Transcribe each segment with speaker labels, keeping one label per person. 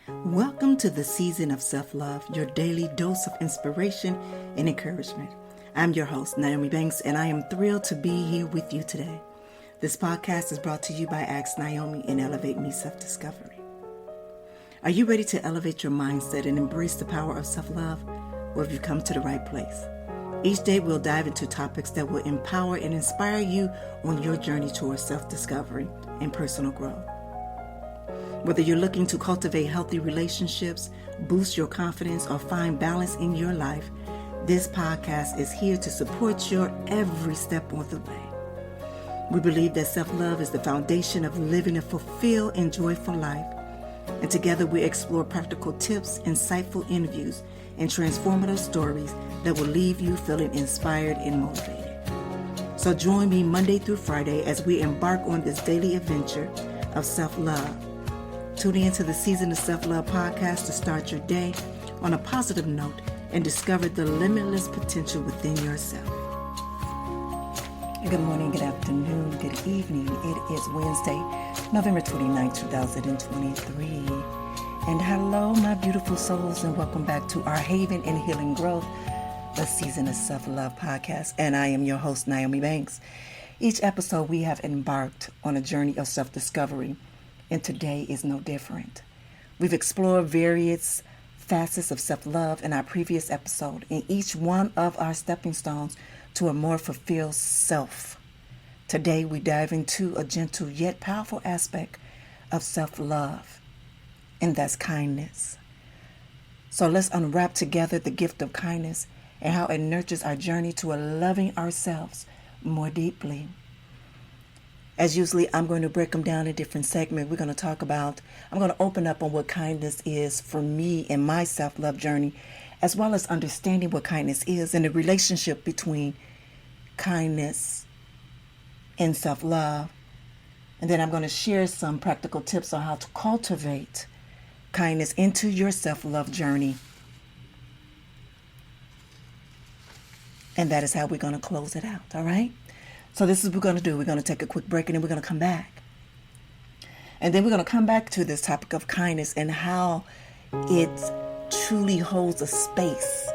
Speaker 1: Welcome to the season of self-love, your daily dose of inspiration and encouragement. I'm your host, Naomi Banks, and I am thrilled to be here with you today. This podcast is brought to you by Ask Naomi and Elevate Me Self-Discovery. Are you ready to elevate your mindset and embrace the power of self-love? Or have you come to the right place? Each day we'll dive into topics that will empower and inspire you on your journey towards self-discovery and personal growth. Whether you're looking to cultivate healthy relationships, boost your confidence, or find balance in your life, this podcast is here to support your every step of the way. We believe that self-love is the foundation of living a fulfilled and joyful life. And together we explore practical tips, insightful interviews, and transformative stories that will leave you feeling inspired and motivated. So join me Monday through Friday as we embark on this daily adventure of self-love. Tune into the Season of Self-Love podcast to start your day on a positive note and discover the limitless potential within yourself. Good morning, good afternoon, good evening. It is Wednesday, November 29, 2023. And hello, my beautiful souls, and welcome back to our Haven and Healing Growth, the Season of Self-Love podcast. And I am your host, Naomi Banks. Each episode, we have embarked on a journey of self-discovery. And today is no different. We've explored various facets of self-love in our previous episode, and each one of our stepping stones to a more fulfilled self. Today we dive into a gentle yet powerful aspect of self-love, and that's kindness. So let's unwrap together the gift of kindness and how it nurtures our journey to a loving ourselves more deeply. As usually, I'm going to break them down in different segments. I'm going to open up on what kindness is for me in my self-love journey, as well as understanding what kindness is and the relationship between kindness and self-love. And then I'm going to share some practical tips on how to cultivate kindness into your self-love journey. And that is how we're going to close it out, all right? So this is what we're going to do. We're going to take a quick break and then we're going to come back. And then we're going to come back to this topic of kindness and how it truly holds a space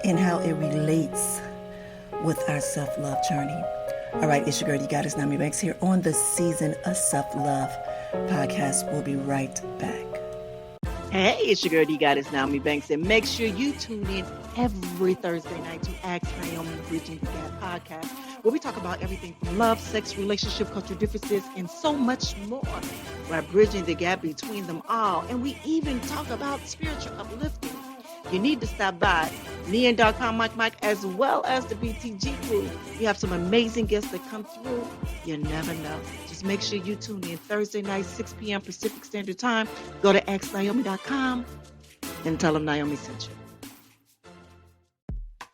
Speaker 1: and how it relates with our self-love journey. All right, it's your girl, you got it, Naomi Banks here on the Season of Self-Love podcast. We'll be right back. Hey, it's your girl, you got it, Naomi Banks, and make sure you tune in every Thursday night to Ask Naomi Bridging the Gap podcast, where we talk about everything from love, sex, relationship, cultural differences, and so much more. We're bridging the gap between them all, and we even talk about spiritual uplifting. You need to stop by Neon.com, Mike, as well as the BTG crew. We have some amazing guests that come through. You never know. Just make sure you tune in Thursday night, 6 p.m. Pacific Standard Time. Go to AskNaomi.com and tell them Naomi sent you.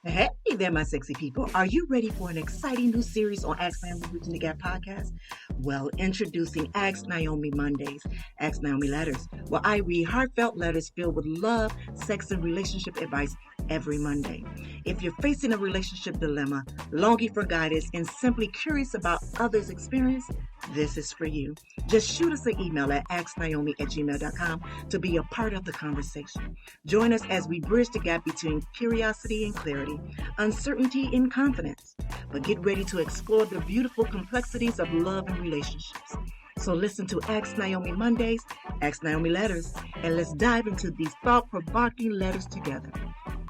Speaker 1: Hey there, my sexy people. Are you ready for an exciting new series on Ask Naomi Bridging the Gap podcast? Well, introducing Ask Naomi Mondays, Ask Naomi Letters, where I read heartfelt letters filled with love, sex, and relationship advice every Monday. If you're facing a relationship dilemma, longing for guidance, and simply curious about others' experience, this is for you. Just shoot us an email at asknaomi@gmail.com to be a part of the conversation. Join us as we bridge the gap between curiosity and clarity, uncertainty and confidence. But get ready to explore the beautiful complexities of love and relationships. So listen to Ask Naomi Mondays, Ask Naomi Letters, and let's dive into these thought-provoking letters together.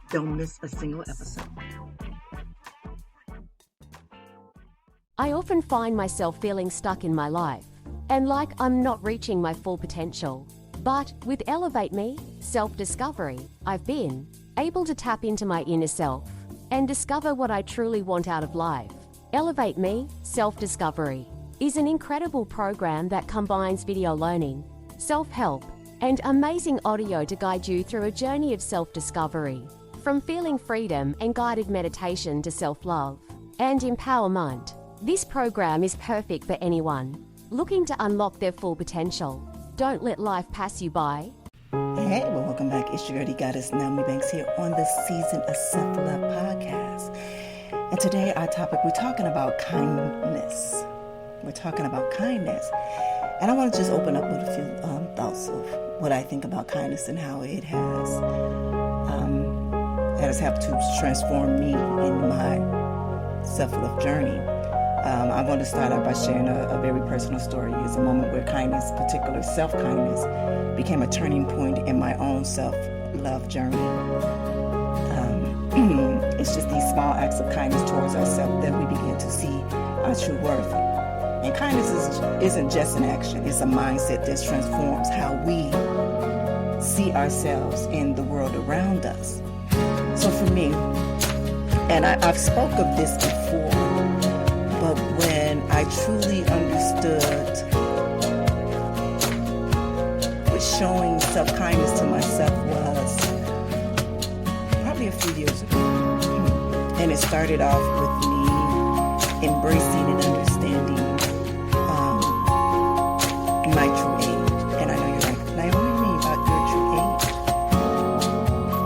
Speaker 1: Don't miss a single episode.
Speaker 2: I often find myself feeling stuck in my life and like I'm not reaching my full potential. But with Elevate Me, self-discovery, I've been able to tap into my inner self and discover what I truly want out of life. Elevate Me, self-discovery is an incredible program that combines video learning, self-help, and amazing audio to guide you through a journey of self-discovery. From feeling freedom and guided meditation to self-love and empowerment, this program is perfect for anyone looking to unlock their full potential. Don't let life pass you by.
Speaker 1: Hey, well, welcome back. It's your girl, Goddess Naomi Banks here on the Season of Self-Love podcast. And today our topic, we're talking about kindness. And I want to just open up with a few thoughts of what I think about kindness and how it has helped to transform me in my self-love journey. I want to start out by sharing a very personal story. It's a moment where kindness, particularly self-kindness, became a turning point in my own self-love journey. It's just these small acts of kindness towards ourselves that we begin to see our true worth. And kindness isn't just an action, it's a mindset that transforms how we see ourselves in the world around us. So for me, and I've spoke of this before, but when I truly understood what showing self-kindness to myself was probably a few years ago. And it started off with me embracing and understanding my true age. And I know you're like, Naomi, what do you mean about your true age?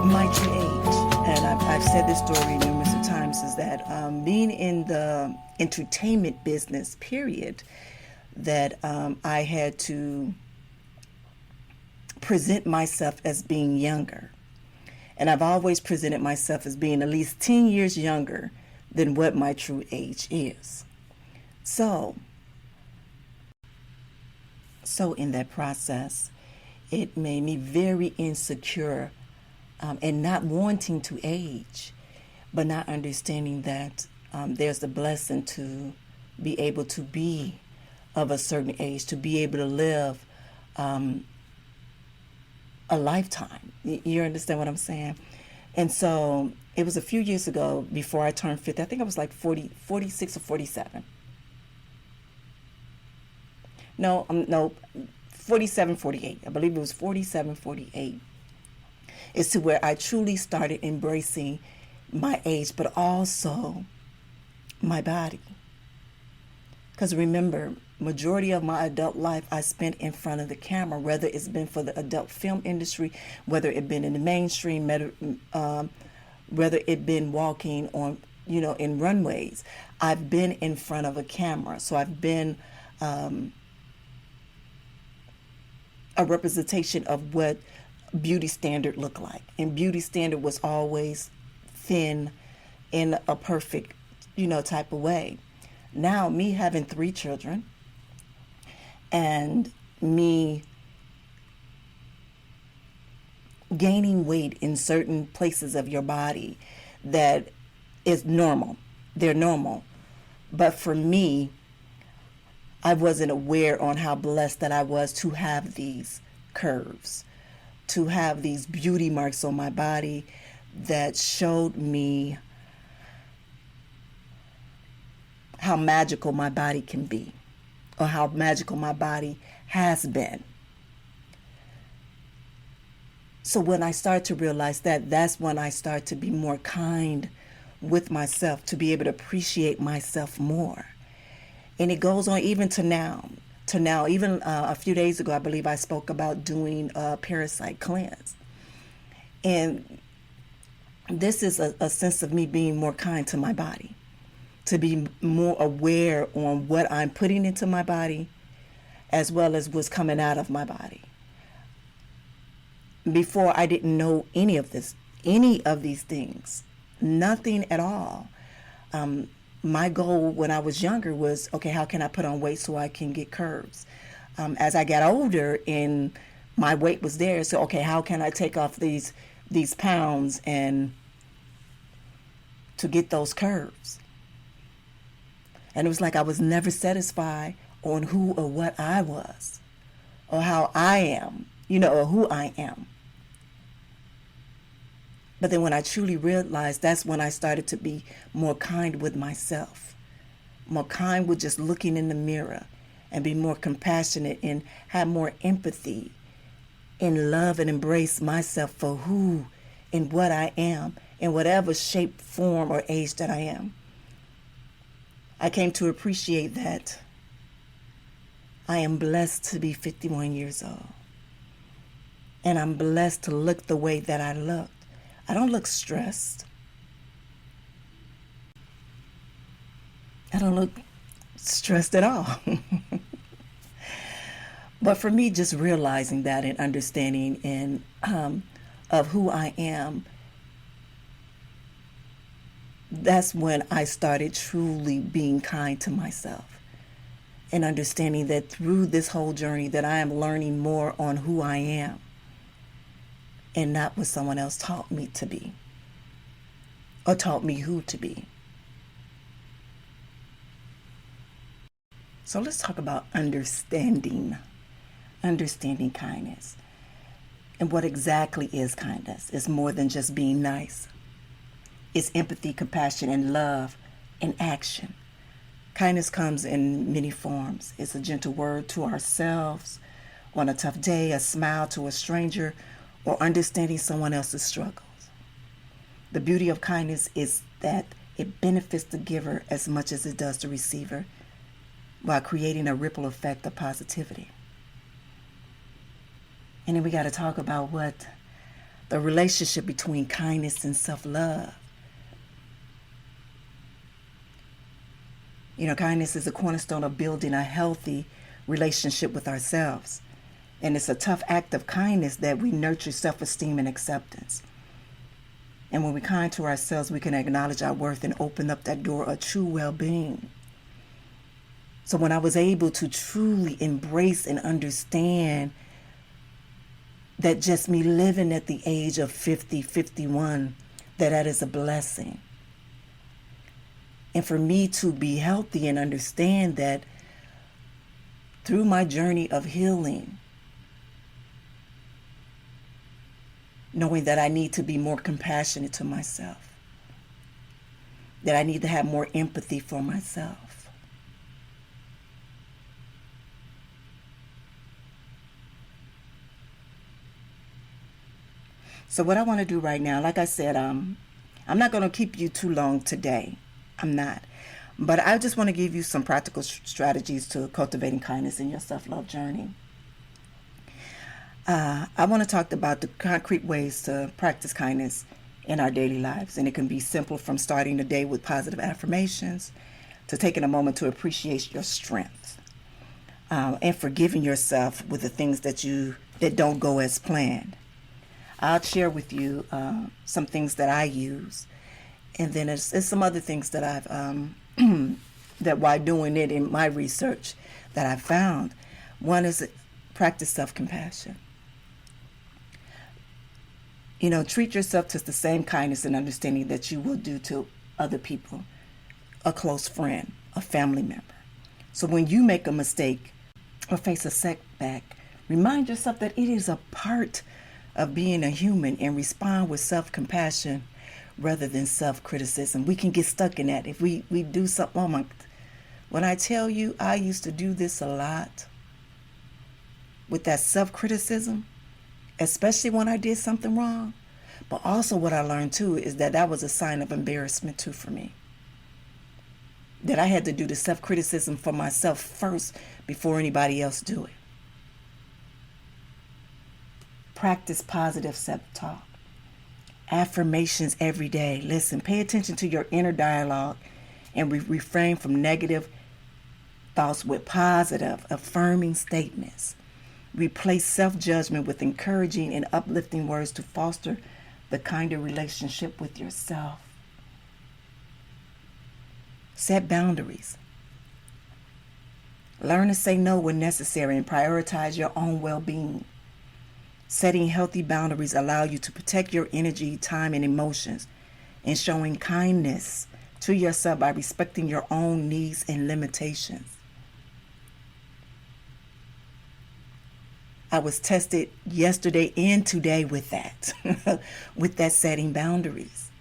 Speaker 1: My true age, and I've said this story numerous of times, is that being in the entertainment business, period, that I had to present myself as being younger. And I've always presented myself as being at least 10 years younger than what my true age is. So in that process, it made me very insecure and not wanting to age, but not understanding that there's a blessing to be able to be of a certain age, to be able to live a lifetime. You understand what I'm saying? And so it was a few years ago before I turned 50. I think I was like 46 or 47. No, 47, 48. I believe it was 47, 48. It's to where I truly started embracing my age, but also my body. Because remember, majority of my adult life I spent in front of the camera, whether it's been for the adult film industry, whether it been in the mainstream, whether it been walking on, in runways. I've been in front of a camera. So I've been a representation of what beauty standard looked like. And beauty standard was always thin in a perfect, type of way. Now, me having 3 children and me gaining weight in certain places of your body that is normal. They're normal. But for me, I wasn't aware on how blessed that I was to have these curves, to have these beauty marks on my body that showed me how magical my body can be, or how magical my body has been. So when I start to realize that, that's when I start to be more kind with myself, to be able to appreciate myself more. And it goes on even to now. Even a few days ago, I believe I spoke about doing a parasite cleanse. And this is a sense of me being more kind to my body, to be more aware on what I'm putting into my body, as well as what's coming out of my body. Before, I didn't know any of these things, nothing at all. My goal when I was younger was, okay, how can I put on weight so I can get curves? As I got older and my weight was there, so okay, how can I take off these pounds and to get those curves? And it was like I was never satisfied on who or what I was, or how I am, or who I am. But then when I truly realized, that's when I started to be more kind with myself, more kind with just looking in the mirror, and be more compassionate and have more empathy and love and embrace myself for who and what I am, in whatever shape, form, or age that I am. I came to appreciate that I am blessed to be 51 years old. And I'm blessed to look the way that I look. I don't look stressed. I don't look stressed at all. But for me, just realizing that and understanding and of who I am, that's when I started truly being kind to myself and understanding that through this whole journey that I am learning more on who I am and not what someone else taught me to be or taught me who to be. So let's talk about understanding kindness. And what exactly is kindness? It's more than just being nice. It's empathy, compassion, and love in action. Kindness comes in many forms. It's a gentle word to ourselves on a tough day, a smile to a stranger, or understanding someone else's struggles. The beauty of kindness is that it benefits the giver as much as it does the receiver, while creating a ripple effect of positivity. And then we got to talk about what the relationship between kindness and self-love. You know, kindness is a cornerstone of building a healthy relationship with ourselves. And it's a tough act of kindness that we nurture self-esteem and acceptance. And when we're kind to ourselves, we can acknowledge our worth and open up that door of true well-being. So when I was able to truly embrace and understand that just me living at the age of 50, 51, that is a blessing. And for me to be healthy and understand that through my journey of healing, knowing that I need to be more compassionate to myself, that I need to have more empathy for myself. So what I want to do right now, like I said, I'm not going to keep you too long today. I'm not. But I just want to give you some practical strategies to cultivating kindness in your self-love journey. I want to talk about the concrete ways to practice kindness in our daily lives. And it can be simple, from starting the day with positive affirmations to taking a moment to appreciate your strength and forgiving yourself with the things that don't go as planned. I'll share with you some things that I use. And then there's some other things that I've, that while doing it in my research that I found. One is practice self-compassion. You know, treat yourself to the same kindness and understanding that you will do to other people, a close friend, a family member. So when you make a mistake or face a setback, remind yourself that it is a part of being a human and respond with self-compassion rather than self-criticism. We can get stuck in that. If we do something, when I tell you, I used to do this a lot with that self-criticism, especially when I did something wrong. But also what I learned too is that was a sign of embarrassment too for me. That I had to do the self-criticism for myself first before anybody else do it. Practice positive self-talk. Affirmations every day. Listen, pay attention to your inner dialogue and refrain from negative thoughts with positive, affirming statements. Replace self-judgment with encouraging and uplifting words to foster the kinder relationship with yourself. Set boundaries. Learn to say no when necessary and prioritize your own well-being. Setting healthy boundaries allow you to protect your energy, time, and emotions, and showing kindness to yourself by respecting your own needs and limitations. I was tested yesterday and today with that, with that setting boundaries.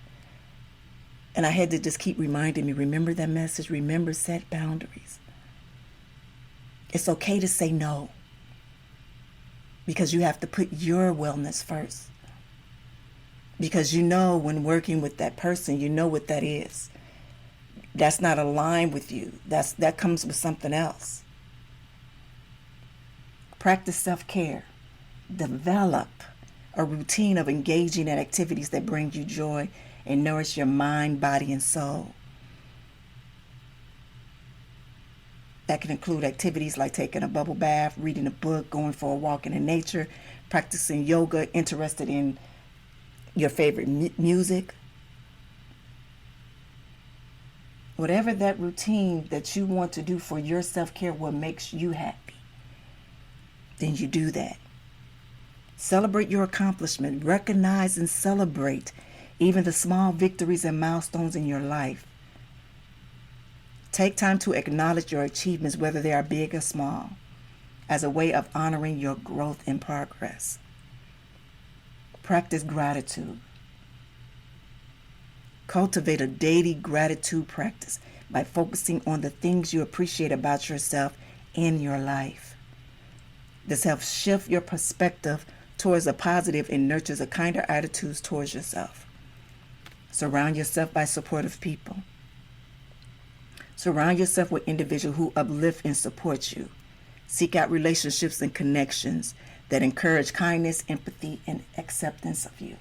Speaker 1: And I had to just keep reminding me, remember that message, remember, set boundaries. It's okay to say no, because you have to put your wellness first. Because you know when working with that person, you know what that is. That's not aligned with you. That comes with something else. Practice self-care. Develop a routine of engaging in activities that bring you joy and nourish your mind, body, and soul. That can include activities like taking a bubble bath, reading a book, going for a walk in nature, practicing yoga, interested in your favorite music. Whatever that routine that you want to do for your self-care, what makes you happy, then you do that. Celebrate your accomplishment. Recognize and celebrate even the small victories and milestones in your life. Take time to acknowledge your achievements, whether they are big or small, as a way of honoring your growth and progress. Practice gratitude. Cultivate a daily gratitude practice by focusing on the things you appreciate about yourself in your life. This helps shift your perspective towards a positive and nurtures a kinder attitude towards yourself. Surround yourself by supportive people. Surround yourself with individuals who uplift and support you. Seek out relationships and connections that encourage kindness, empathy, and acceptance of you.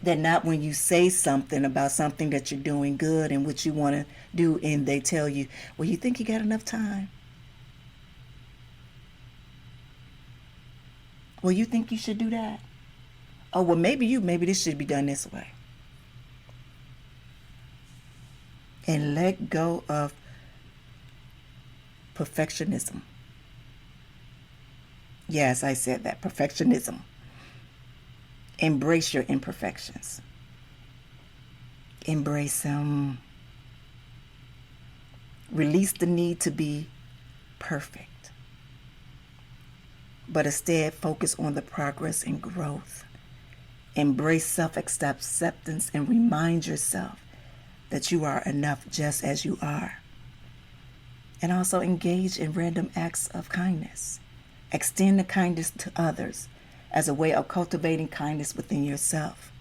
Speaker 1: That not when you say something about something that you're doing good and what you want to do, and they tell you, well, you think you got enough time? Well, you think you should do that? Oh, well, maybe this should be done this way. And let go of perfectionism. Yes, I said that, perfectionism. Embrace your imperfections. Embrace them. Release the need to be perfect, but instead focus on the progress and growth. Embrace self-acceptance and remind yourself that you are enough just as you are. And also engage in random acts of kindness. Extend the kindness to others as a way of cultivating kindness within yourself.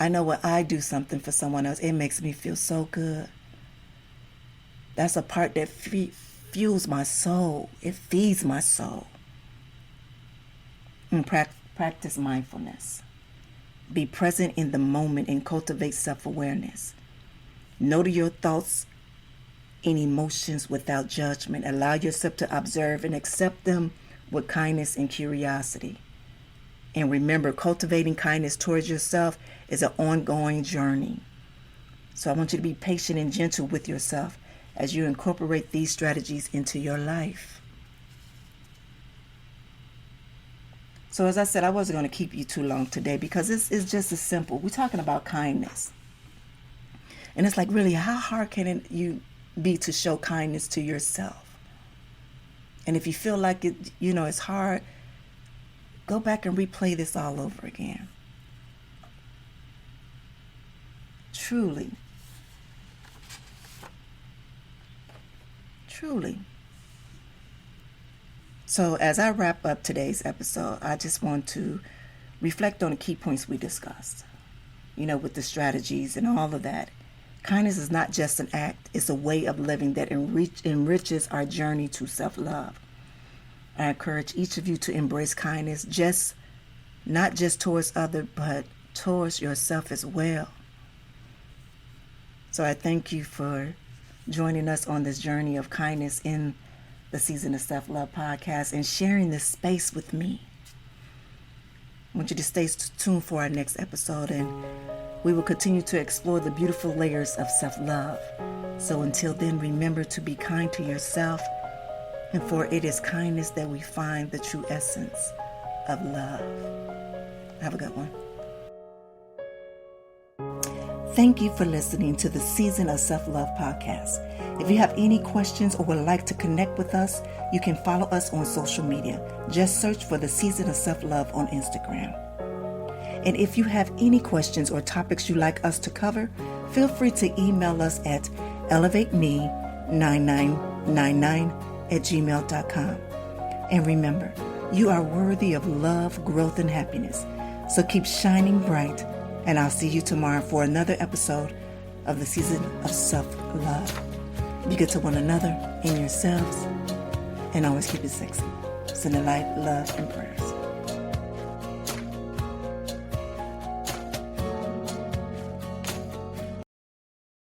Speaker 1: I know when I do something for someone else, it makes me feel so good. That's a part that fuels my soul. It feeds my soul. And practice mindfulness. Be present in the moment and cultivate self-awareness. Note your thoughts and emotions without judgment. Allow yourself to observe and accept them with kindness and curiosity. And remember, cultivating kindness towards yourself is an ongoing journey. So I want you to be patient and gentle with yourself as you incorporate these strategies into your life. So as I said, I wasn't going to keep you too long today because this is just as simple. We're talking about kindness. And it's like, really, how hard can you be to show kindness to yourself? And if you feel like it's hard, go back and replay this all over again. Truly. So as I wrap up today's episode, I just want to reflect on the key points we discussed. With the strategies and all of that. Kindness is not just an act, it's a way of living that enriches our journey to self-love. I encourage each of you to embrace kindness, not just towards others, but towards yourself as well. So I thank you for joining us on this journey of kindness in the Season of Self-Love podcast and sharing this space with me. I want you to stay tuned for our next episode, and we will continue to explore the beautiful layers of self-love. So until then, remember to be kind to yourself, and for it is kindness that we find the true essence of love. Have a good one. Thank you for listening to the Season of Self-Love podcast. If you have any questions or would like to connect with us, you can follow us on social media. Just search for the Season of Self-Love on Instagram. And if you have any questions or topics you'd like us to cover, feel free to email us at elevateme9999@gmail.com. And remember, you are worthy of love, growth, and happiness. So keep shining bright, and I'll see you tomorrow for another episode of the Season of Self-Love. Be good to one another and yourselves, and always keep it sexy. Sending light, love, and prayers.